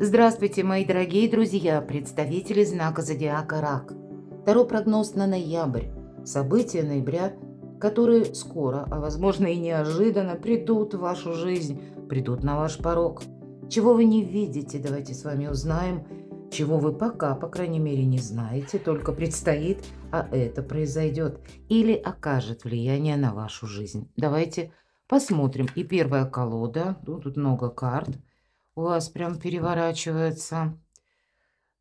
Здравствуйте, мои дорогие друзья, представители знака зодиака Рак. Таро прогноз на ноябрь. События ноября, которые скоро, а возможно и неожиданно, придут в вашу жизнь, придут на ваш порог. Чего вы не видите, давайте с вами узнаем. Чего вы пока, по крайней мере, не знаете, только предстоит, а это произойдет или окажет влияние на вашу жизнь. Давайте посмотрим. И первая колода, тут много карт. У вас прям переворачивается.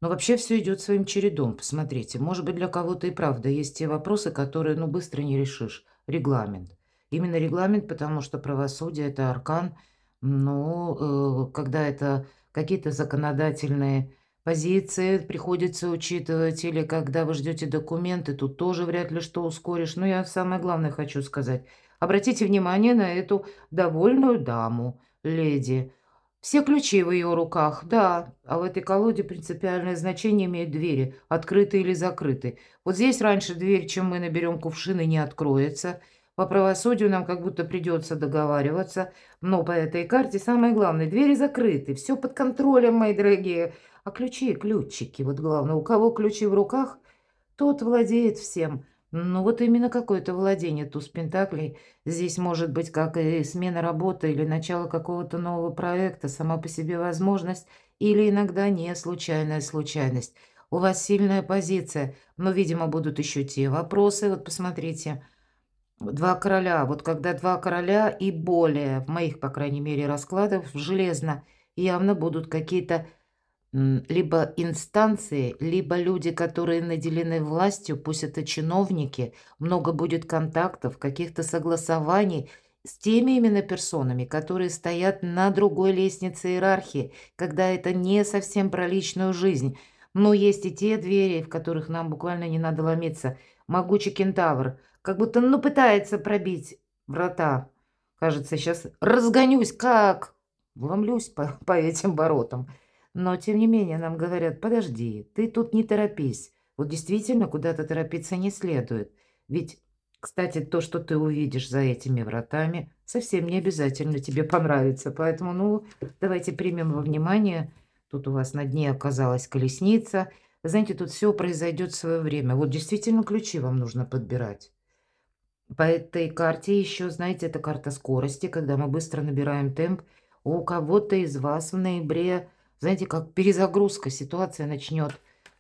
Но вообще все идет своим чередом. Посмотрите, может быть, для кого-то и правда есть те вопросы, которые, быстро не решишь. Регламент. Именно регламент, потому что правосудие– это аркан. Когда это какие-то законодательные позиции приходится учитывать, или когда вы ждете документы, тут тоже вряд ли что ускоришь. Но я самое главное хочу сказать. Обратите внимание на эту довольную даму, леди. Все ключи в ее руках, да, а в этой колоде принципиальное значение имеют двери, открытые или закрытые. Вот здесь раньше дверь, чем мы наберем кувшины, не откроется. По правосудию нам как будто придется договариваться. Но по этой карте самое главное, двери закрыты, все под контролем, мои дорогие. А ключи, ключики, вот главное, у кого ключи в руках, тот владеет всем. Ну, вот именно какое-то владение туз пентаклей. Здесь может быть как и смена работы или начало какого-то нового проекта, сама по себе возможность, или иногда не случайная случайность. У вас сильная позиция, но, видимо, будут еще те вопросы. Вот посмотрите, два короля. Вот когда два короля и более, в моих, по крайней мере, раскладах, железно, явно будут какие-то либо инстанции, либо люди, которые наделены властью, пусть это чиновники, много будет контактов, каких-то согласований с теми именно персонами, которые стоят на другой лестнице иерархии, когда это не совсем про личную жизнь. Но есть и те двери, в которых нам буквально не надо ломиться. Могучий кентавр, как будто, пытается пробить врата. Кажется, сейчас разгонюсь, как вломлюсь по этим воротам. Но тем не менее нам говорят: подожди, ты тут не торопись. Вот действительно куда-то торопиться не следует. Ведь, кстати, то, что ты увидишь за этими вратами, совсем не обязательно тебе понравится. Поэтому, давайте примем во внимание. Тут у вас на дне оказалась колесница. Знаете, тут все произойдет в свое время. Вот действительно ключи вам нужно подбирать. По этой карте еще, знаете, это карта скорости, когда мы быстро набираем темп. У кого-то из вас в ноябре, знаете, как перезагрузка, ситуация начнет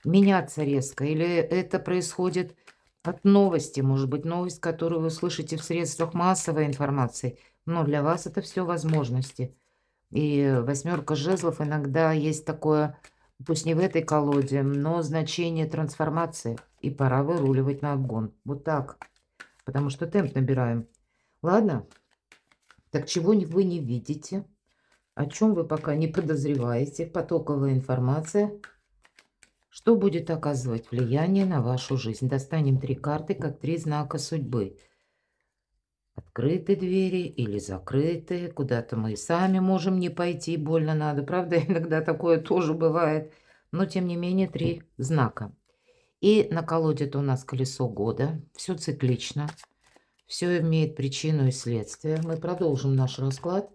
меняться резко. Или это происходит от новости, может быть, новость, которую вы слышите в средствах массовой информации. Но для вас это все возможности. И восьмерка жезлов иногда есть такое, пусть не в этой колоде, но значение трансформации. И пора выруливать на обгон. Вот так. Потому что темп набираем. Ладно? Так чего вы не видите? О чем вы пока не подозреваете? Потоковая информация. Что будет оказывать влияние на вашу жизнь? Достанем 3 карты, как 3 знака судьбы. Открытые двери или закрытые. Куда-то мы и сами можем не пойти, больно надо. Правда, иногда такое тоже бывает. Но, тем не менее, 3 знака. И на колоде-то у нас колесо года. Все циклично. Все имеет причину и следствие. Мы продолжим наш расклад.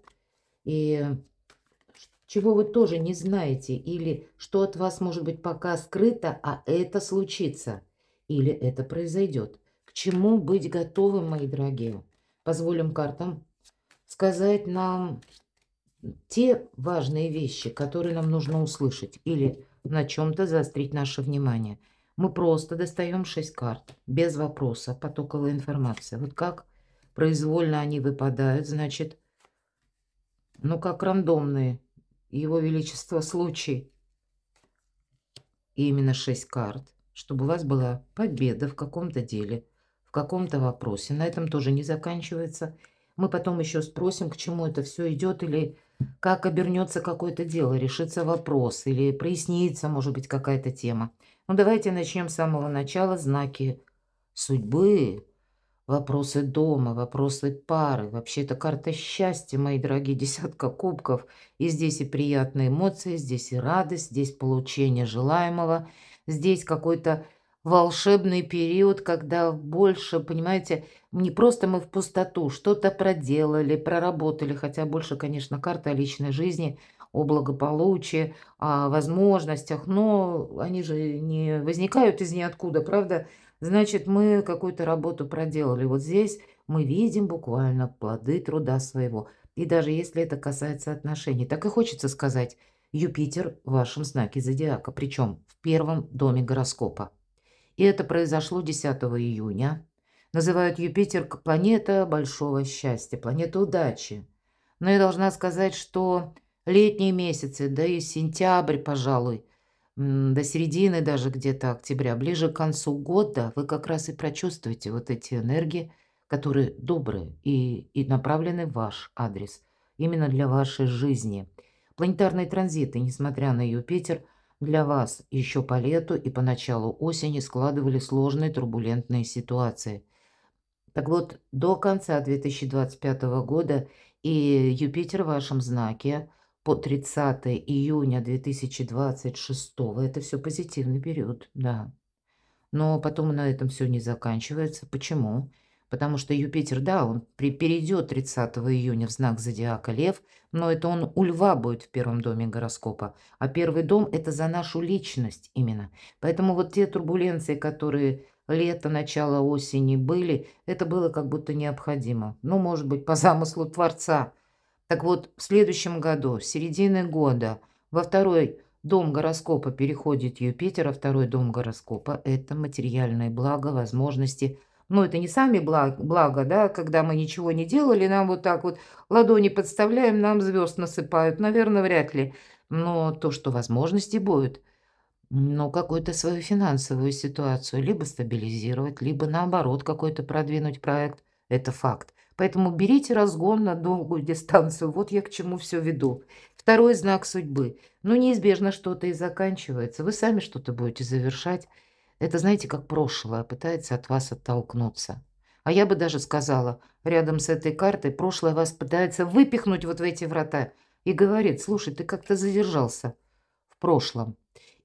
И чего вы тоже не знаете, или что от вас может быть пока скрыто, а это случится, или это произойдет. К чему быть готовым, мои дорогие? Позволим картам сказать нам те важные вещи, которые нам нужно услышать, или на чем-то заострить наше внимание. Мы просто достаем 6 карт, без вопроса, потоковая информация. Вот как произвольно они выпадают, значит, как рандомные, его величество случай. И именно 6 карт, чтобы у вас была победа в каком-то деле, в каком-то вопросе. На этом тоже не заканчивается. Мы потом еще спросим, к чему это все идет, или как обернется какое-то дело, решится вопрос, или прояснится, может быть, какая-то тема. Давайте начнем с самого начала. Знаки судьбы, вопросы дома, вопросы пары. Вообще, это карта счастья, мои дорогие, десятка кубков. И здесь и приятные эмоции, здесь и радость, здесь получение желаемого. Здесь какой-то волшебный период, когда больше, понимаете, не просто мы в пустоту, что-то проделали, проработали, хотя больше, конечно, карта о личной жизни. о благополучии, о возможностях, но они же не возникают из ниоткуда, правда? Значит, мы какую-то работу проделали. Вот здесь мы видим буквально плоды труда своего. И даже если это касается отношений, так и хочется сказать, Юпитер в вашем знаке зодиака, причем в первом доме гороскопа. И это произошло 10 июня. Называют Юпитер как планета большого счастья, планета удачи. Но я должна сказать, что летние месяцы, да и сентябрь, пожалуй, до середины даже где-то октября, ближе к концу года, вы как раз и прочувствуете вот эти энергии, которые добрые и направлены в ваш адрес, именно для вашей жизни. Планетарные транзиты, несмотря на Юпитер, для вас еще по лету и по началу осени складывали сложные турбулентные ситуации. Так вот, до конца 2025 года и Юпитер в вашем знаке по 30 июня 2026, это все позитивный период, да. Но потом на этом все не заканчивается. Почему? Потому что Юпитер, да, он перейдет 30 июня в знак зодиака Лев, но это он у Льва будет в первом доме гороскопа. А первый дом– это за нашу личность именно. Поэтому вот те турбуленции, которые лето, начало осени были, это было как будто необходимо. Ну, может быть, по замыслу Творца. Так вот, в следующем году, с середины года, во второй дом гороскопа переходит Юпитер, а второй дом гороскопа– это материальные блага, возможности. Ну, это не сами блага, да, когда мы ничего не делали, нам вот так вот ладони подставляем, нам звезд насыпают. Наверное, вряд ли. Но то, что возможности будут, ну, какую-то свою финансовую ситуацию либо стабилизировать, либо наоборот какой-то продвинуть проект. Это факт. Поэтому берите разгон на долгую дистанцию. Вот я к чему все веду. Второй знак судьбы. Ну, неизбежно что-то и заканчивается. Вы сами что-то будете завершать. Это, знаете, как прошлое пытается от вас оттолкнуться. А я бы даже сказала, рядом с этой картой прошлое вас пытается выпихнуть вот в эти врата и говорит: слушай, ты как-то задержался в прошлом.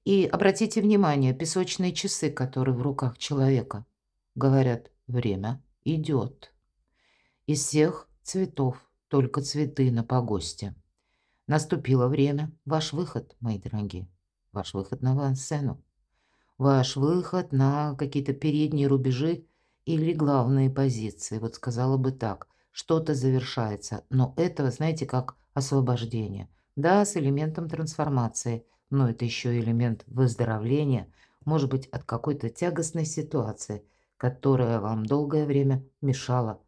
И обратите внимание, песочные часы, которые в руках человека, говорят: время идет. Из всех цветов только цветы на погосте. Наступило время. Ваш выход, мои дорогие. Ваш выход на авансцену. Ваш выход на какие-то передние рубежи или главные позиции. Вот сказала бы так. Что-то завершается. Но это, знаете, как освобождение. Да, с элементом трансформации. Но это еще элемент выздоровления. Может быть, от какой-то тягостной ситуации, которая вам долгое время мешала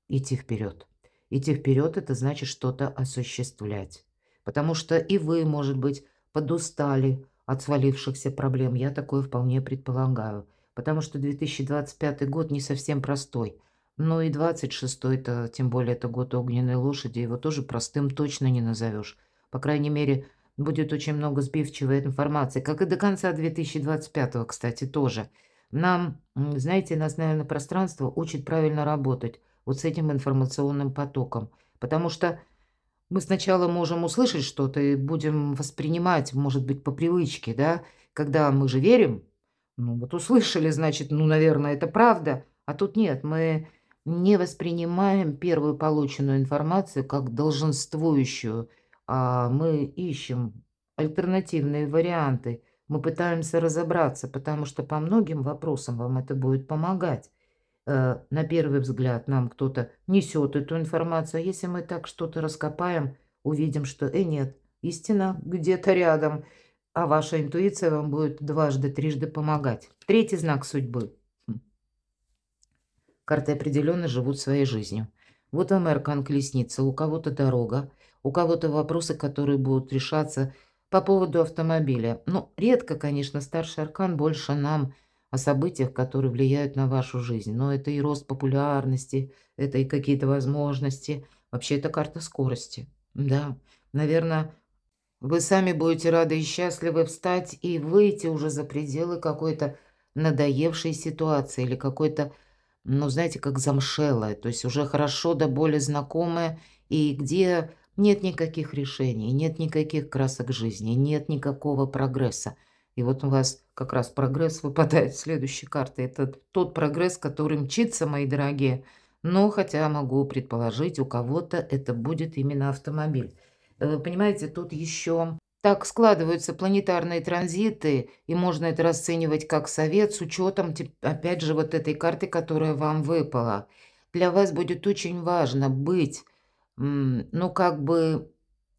идти вперед. Идти вперед– это значит что-то осуществлять. Потому что и вы, может быть, подустали от свалившихся проблем. Я такое вполне предполагаю. Потому что 2025 год не совсем простой. Но и 26-й, это, тем более, это год огненной лошади, его тоже простым точно не назовешь. По крайней мере, будет очень много сбивчивой информации. Как и до конца 2025, кстати, тоже. Нам, знаете, нас, наверное, пространство учит правильно работать вот с этим информационным потоком. Потому что мы сначала можем услышать что-то и будем воспринимать, может быть, по привычке, да, когда мы же верим. Ну, вот услышали, значит, ну, наверное, это правда. А тут нет, мы не воспринимаем первую полученную информацию как долженствующую, а мы ищем альтернативные варианты. Мы пытаемся разобраться, потому что по многим вопросам вам это будет помогать. На первый взгляд нам кто-то несет эту информацию, а если мы так что-то раскопаем, увидим, что нет, истина где-то рядом, а ваша интуиция вам будет дважды, трижды помогать. Третий знак судьбы. Карты определенно живут своей жизнью. Вот вам аркан колесница, у кого-то дорога, у кого-то вопросы, которые будут решаться по поводу автомобиля. Ну, редко, конечно, старший аркан больше нам о событиях, которые влияют на вашу жизнь. Но это и рост популярности, это и какие-то возможности. Вообще, это карта скорости. Да, наверное, вы сами будете рады и счастливы встать и выйти уже за пределы какой-то надоевшей ситуации или какой-то, ну, знаете, как замшелая, то есть уже хорошо до боли знакомая, и где нет никаких решений, нет никаких красок жизни, нет никакого прогресса. И вот у вас как раз прогресс выпадает в следующей карте. Это тот прогресс, который мчится, мои дорогие. Но хотя могу предположить, у кого-то это будет именно автомобиль. Понимаете, тут еще так складываются планетарные транзиты, и можно это расценивать как совет с учетом, опять же, вот этой карты, которая вам выпала. Для вас будет очень важно быть, ну, как бы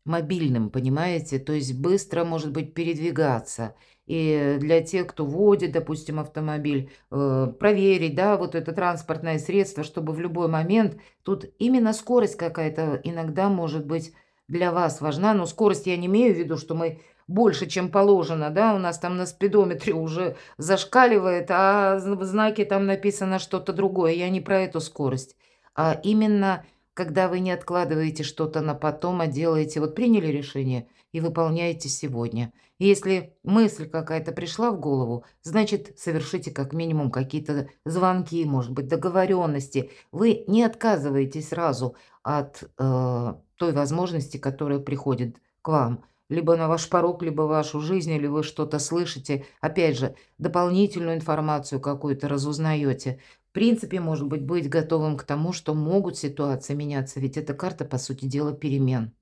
мобильным, понимаете? То есть быстро, может быть, передвигаться. И для тех, кто водит, допустим, автомобиль, проверить, да, вот это транспортное средство, чтобы в любой момент тут именно скорость какая-то иногда может быть для вас важна. Но скорость я не имею в виду, что мы больше, чем положено, да, у нас там на спидометре уже зашкаливает, а в знаке там написано что-то другое. Я не про эту скорость, а именно когда вы не откладываете что-то на потом, а делаете, вот приняли решение и выполняете сегодня. И если мысль какая-то пришла в голову, значит, совершите как минимум какие-то звонки, может быть, договоренности. Вы не отказываетесь сразу от той возможности, которая приходит к вам. Либо на ваш порог, либо в вашу жизнь, или вы что-то слышите. Опять же, дополнительную информацию какую-то разузнаете. В принципе, может быть готовым к тому, что могут ситуации меняться, ведь эта карта, по сути дела, перемен.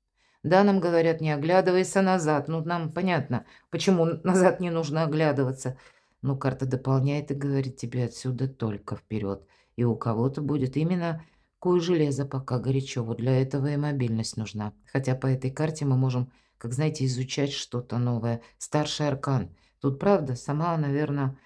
Да, нам говорят, не оглядывайся назад. Ну, нам понятно, почему назад не нужно оглядываться. Но карта дополняет и говорит тебе отсюда только вперед. И у кого-то будет именно куй железо, пока горячо. Вот для этого и мобильность нужна. Хотя по этой карте мы можем, как знаете, изучать что-то новое. Старший аркан. Тут, правда, сама, наверное,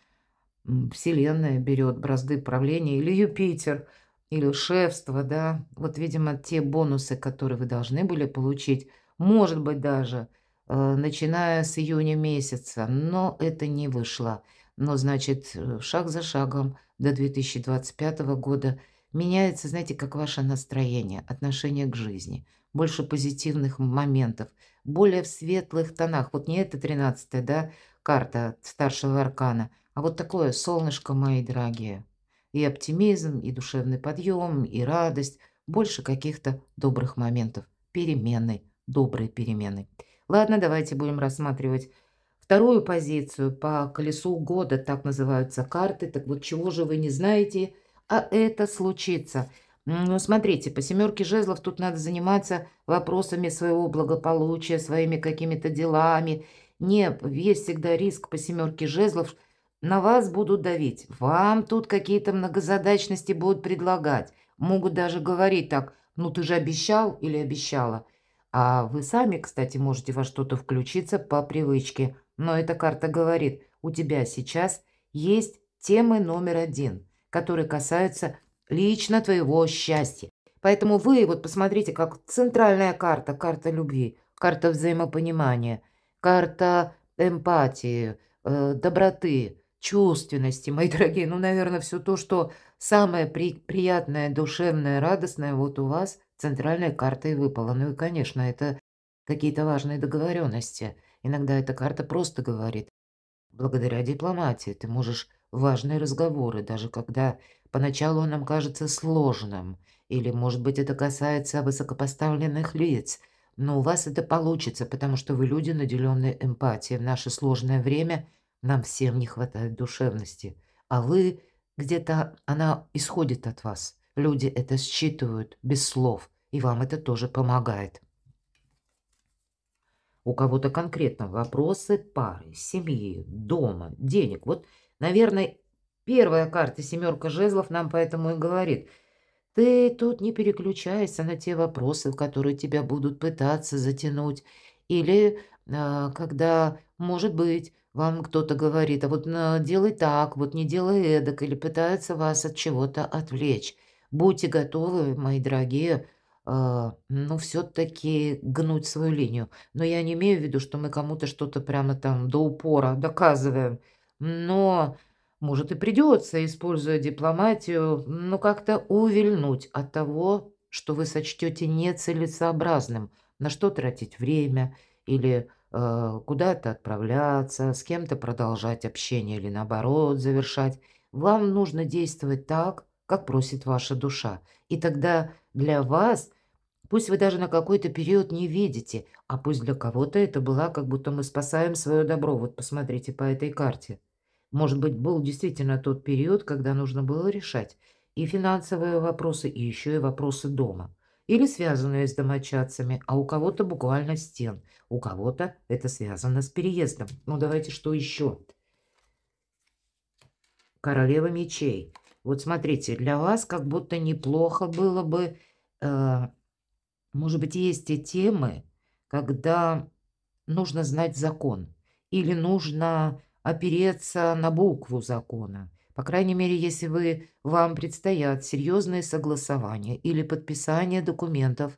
Вселенная берет бразды правления, или Юпитер, или шефство, да. Вот, видимо, те бонусы, которые вы должны были получить, может быть, даже начиная с июня месяца, но это не вышло. Но, значит, шаг за шагом до 2025 года меняется, знаете, как ваше настроение, отношение к жизни, больше позитивных моментов, более в светлых тонах. Вот не эта 13-я, да, карта старшего аркана, а вот такое солнышко, мои дорогие. И оптимизм, и душевный подъем, и радость. Больше каких-то добрых моментов. Перемены, добрые перемены. Ладно, давайте будем рассматривать вторую позицию по колесу года. Так называются карты. Так вот, чего же вы не знаете, а это случится. Ну, смотрите, по семерке жезлов тут надо заниматься вопросами своего благополучия, своими какими-то делами. Не, есть всегда риск по семерке жезлов, на вас будут давить, вам тут какие-то многозадачности будут предлагать. Могут даже говорить так: ну ты же обещал или обещала. А вы сами, кстати, можете во что-то включиться по привычке. Но эта карта говорит, у тебя сейчас есть темы номер один, которые касаются лично твоего счастья. Поэтому вы, вот посмотрите, как центральная карта, карта любви, карта взаимопонимания, карта эмпатии, доброты, чувственности, мои дорогие. Ну, наверное, все то, что самое приятное, душевное, радостное вот у вас центральной картой выпало. Ну и, конечно, это какие-то важные договоренности. Иногда эта карта просто говорит: благодаря дипломатии ты можешь важные разговоры, даже когда поначалу он нам кажется сложным, или, может быть, это касается высокопоставленных лиц, но у вас это получится, потому что вы люди, наделенные эмпатией. В наше сложное время нам всем не хватает душевности, а вы где-то, она исходит от вас. Люди это считывают без слов, и вам это тоже помогает. У кого-то конкретно вопросы пары, семьи, дома, денег. Вот, наверное, первая карта семерка жезлов нам поэтому и говорит: ты тут не переключайся на те вопросы, которые тебя будут пытаться затянуть. Или когда, может быть, вам кто-то говорит: а вот делай так, вот не делай эдак, или пытается вас от чего-то отвлечь. Будьте готовы, мои дорогие, ну, все-таки гнуть свою линию. Но я не имею в виду, что мы кому-то что-то прямо там до упора доказываем. Но, может, и придется, используя дипломатию, ну, как-то увильнуть от того, что вы сочтете нецелесообразным. На что тратить время или куда-то отправляться, с кем-то продолжать общение или, наоборот, завершать. Вам нужно действовать так, как просит ваша душа. И тогда для вас, пусть вы даже на какой-то период не видите, а пусть для кого-то это была, как будто мы спасаем свое добро. Вот посмотрите по этой карте. Может быть, был действительно тот период, когда нужно было решать и финансовые вопросы, и еще и вопросы дома. или связанные с домочадцами, а у кого-то буквально стен, у кого-то это связано с переездом. Ну, давайте что еще? Королева мечей. Вот смотрите, для вас как будто неплохо было бы, может быть, есть те темы, когда нужно знать закон или нужно опереться на букву закона. По крайней мере, если вам предстоят серьезные согласования или подписание документов,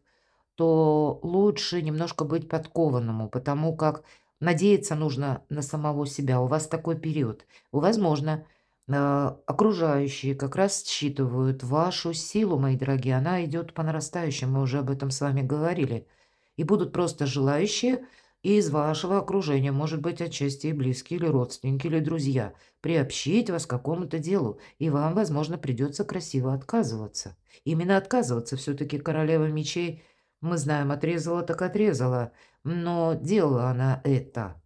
то лучше немножко быть подкованному, потому как надеяться нужно на самого себя. У вас такой период. Возможно, окружающие как раз считывают вашу силу, мои дорогие. Она идет по нарастающей, мы уже об этом с вами говорили. И будут просто желающие из вашего окружения, может быть, отчасти и близкие, или родственники, или друзья, приобщить вас к какому-то делу. И вам, возможно, придется красиво отказываться. Именно отказываться. Все-таки королева мечей, мы знаем, отрезала так отрезала. Но делала она это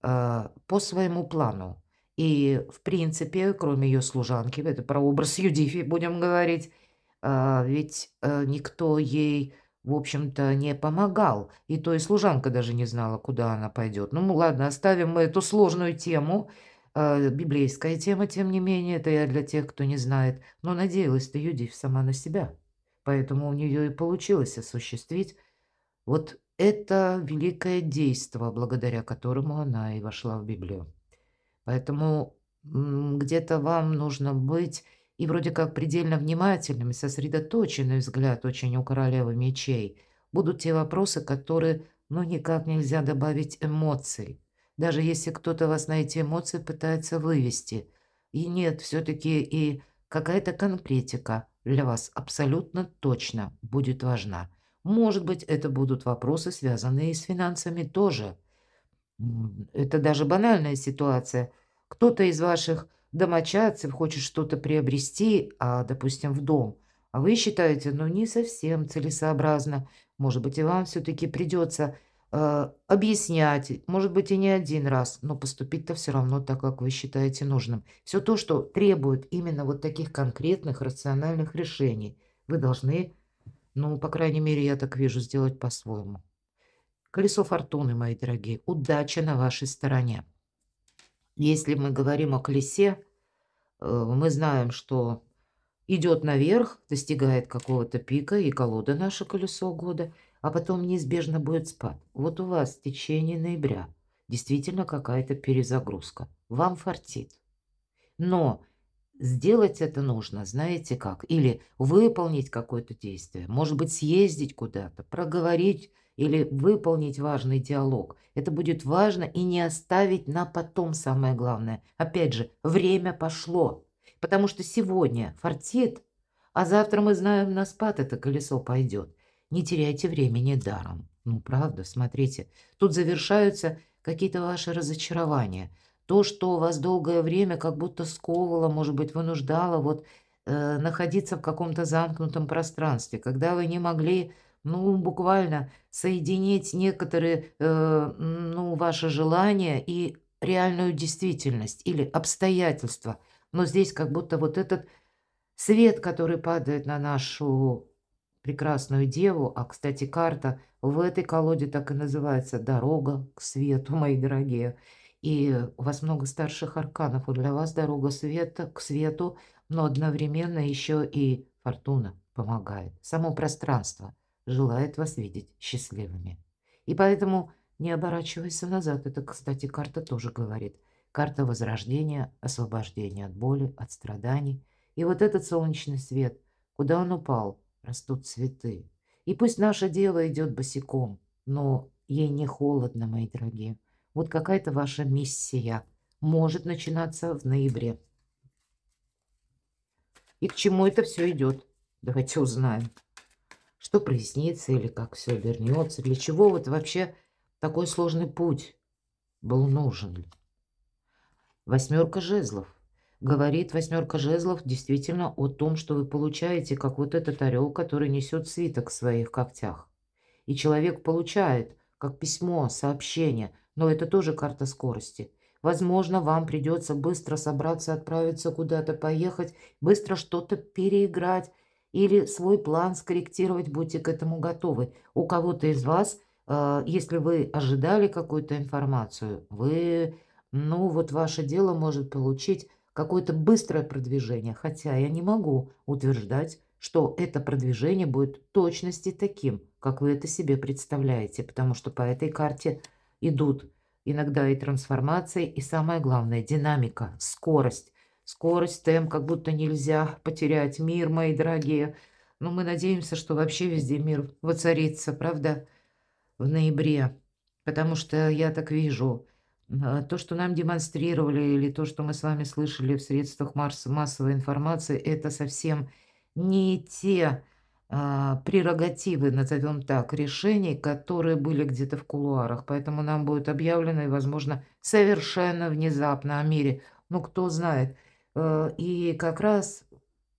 по своему плану. И, в принципе, кроме ее служанки, это про образ Юдифи будем говорить, ведь никто ей, в общем-то, не помогал. И то и служанка даже не знала, куда она пойдет. Ну, ладно, оставим мы эту сложную тему. Библейская тема, тем не менее, это я для тех, кто не знает. Но надеялась-то Юдифь сама на себя. Поэтому у нее и получилось осуществить вот это великое действо, благодаря которому она и вошла в Библию. Поэтому где-то вам нужно быть и вроде как предельно внимательным, и сосредоточенный взгляд очень у королевы мечей. Будут те вопросы, которые, ну, никак нельзя добавить эмоций. Даже если кто-то вас на эти эмоции пытается вывести. И нет, все-таки и какая-то конкретика для вас абсолютно точно будет важна. Может быть, это будут вопросы, связанные с финансами тоже. Это даже банальная ситуация. Кто-то из ваших домочадцев хочет что-то приобрести, допустим, в дом, а вы считаете, ну, не совсем целесообразно. Может быть, и вам все-таки придется объяснять, может быть, и не один раз, но поступить-то все равно так, как вы считаете нужным. Все то, что требует именно вот таких конкретных рациональных решений, вы должны, ну, по крайней мере, я так вижу, сделать по-своему. Колесо фортуны, мои дорогие, удача на вашей стороне. Если мы говорим о колесе, мы знаем, что идет наверх, достигает какого-то пика, и колода наше колесо года, а потом неизбежно будет спад. Вот у вас в течение ноября действительно какая-то перезагрузка. Вам фартит. Но сделать это нужно, знаете как? Или выполнить какое-то действие, может быть, съездить куда-то, проговорить или выполнить важный диалог. Это будет важно и не оставить на потом, самое главное. Опять же, время пошло, потому что сегодня фартит, а завтра мы знаем, на спад это колесо пойдет. Не теряйте времени даром. Ну, правда, смотрите, тут завершаются какие-то ваши разочарования. То, что вас долгое время как будто сковывало, может быть, вынуждало вот находиться в каком-то замкнутом пространстве, когда вы не могли, ну, буквально соединить некоторые, ну, ваши желания и реальную действительность или обстоятельства. Но здесь как будто вот этот свет, который падает на нашу прекрасную деву, а, кстати, карта в этой колоде так и называется «Дорога к свету», мои дорогие. И у вас много старших арканов, и для вас дорога света к свету, но одновременно еще и фортуна помогает. Само пространство желает вас видеть счастливыми. И поэтому не оборачивайся назад. Это, кстати, карта тоже говорит. Карта возрождения, освобождения от боли, от страданий. И вот этот солнечный свет, куда он упал, растут цветы. И пусть наша дева идет босиком, но ей не холодно, мои дорогие. Вот какая-то ваша миссия может начинаться в ноябре. И к чему это все идет? Давайте узнаем. Что прояснится или как все вернется? Для чего вот вообще такой сложный путь был нужен? Восьмерка жезлов. Говорит восьмерка жезлов действительно о том, что вы получаете, как вот этот орел, который несет свиток в своих когтях. И человек получает, как письмо, сообщение, но это тоже карта скорости. Возможно, вам придется быстро собраться, отправиться куда-то, поехать, быстро что-то переиграть. или свой план скорректировать, будьте к этому готовы. У кого-то из вас, если вы ожидали какую-то информацию, вы, ну вот ваше дело может получить какое-то быстрое продвижение, хотя я не могу утверждать, что это продвижение будет в точности таким, как вы это себе представляете, потому что по этой карте идут иногда и трансформации, и самое главное, динамика, скорость. Скорость, темп, как будто нельзя потерять мир, мои дорогие. Но мы надеемся, что вообще везде мир воцарится, правда, в ноябре. Потому что я так вижу, то, что нам демонстрировали, или то, что мы с вами слышали в средствах массовой информации, это совсем не те прерогативы, назовем так, решений, которые были где-то в кулуарах. Поэтому нам будет объявлено, и, возможно, совершенно внезапно о мире. Ну, кто знает. И как раз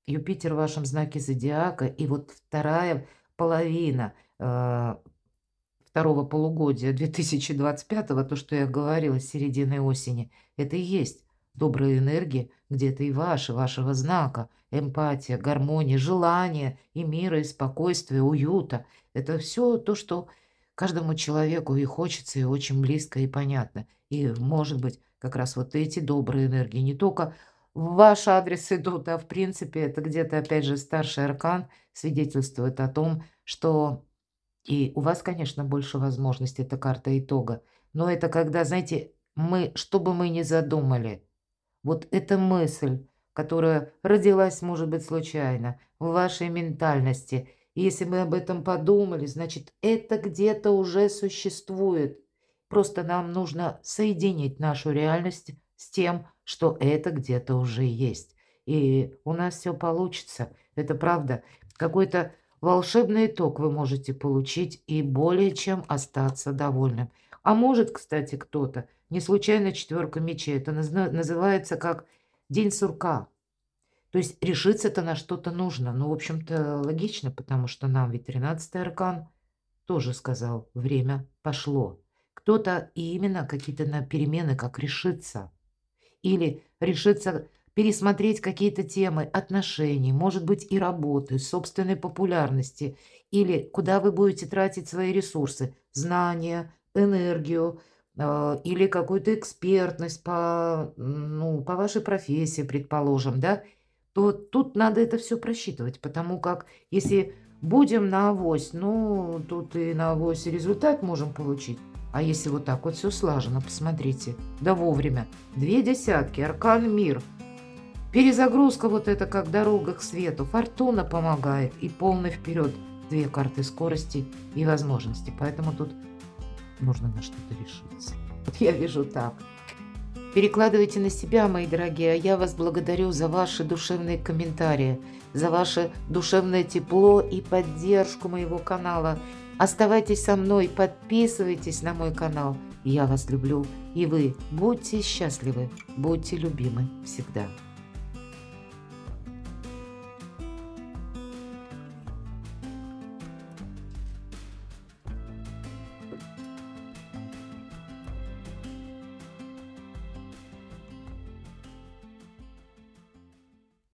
Юпитер в вашем знаке зодиака, и вот вторая половина второго полугодия 2025, то, что я говорила, с середины осени, это и есть добрая энергия где-то и вашего знака, эмпатия, гармония, желание и мира, и спокойствия, уюта. Это все то, что каждому человеку и хочется, и очень близко, и понятно. И, может быть, как раз вот эти добрые энергии не только в ваш адрес идут, а в принципе это где-то, опять же, старший аркан свидетельствует о том, что и у вас, конечно, больше возможностей, это карта итога. Но это когда, знаете, что бы мы ни задумали, вот эта мысль, которая родилась, может быть, случайно, в вашей ментальности, и если мы об этом подумали, значит, это где-то уже существует. Просто нам нужно соединить нашу реальность с тем, что это где-то уже есть. И у нас все получится. Это правда. Какой-то волшебный итог вы можете получить и более чем остаться довольным. А может, кстати, кто-то, не случайно четверка мечей, это называется как день сурка. То есть решиться-то на что-то нужно. Ну, в общем-то, логично, потому что нам ведь 13-й аркан тоже сказал, время пошло. Кто-то и именно какие-то на перемены, как решиться. Или решиться пересмотреть какие-то темы отношений, может быть, и работы, собственной популярности, или куда вы будете тратить свои ресурсы, знания, энергию, или какую-то экспертность ну, по вашей профессии, предположим, да, то тут надо это все просчитывать, потому как если будем на авось, ну, тут и на авось результат можем получить. А если вот так вот все слажено, посмотрите, да вовремя. 2 десятки, аркан мир. Перезагрузка вот это как дорога к свету. Фортуна помогает и полный вперед. 2 карты скорости и возможности. Поэтому тут нужно на что-то решиться. Вот я вижу так. Перекладывайте на себя, мои дорогие, а я вас благодарю за ваши душевные комментарии, за ваше душевное тепло и поддержку моего канала. Оставайтесь со мной, подписывайтесь на мой канал. Я вас люблю, и вы будьте счастливы, будьте любимы всегда.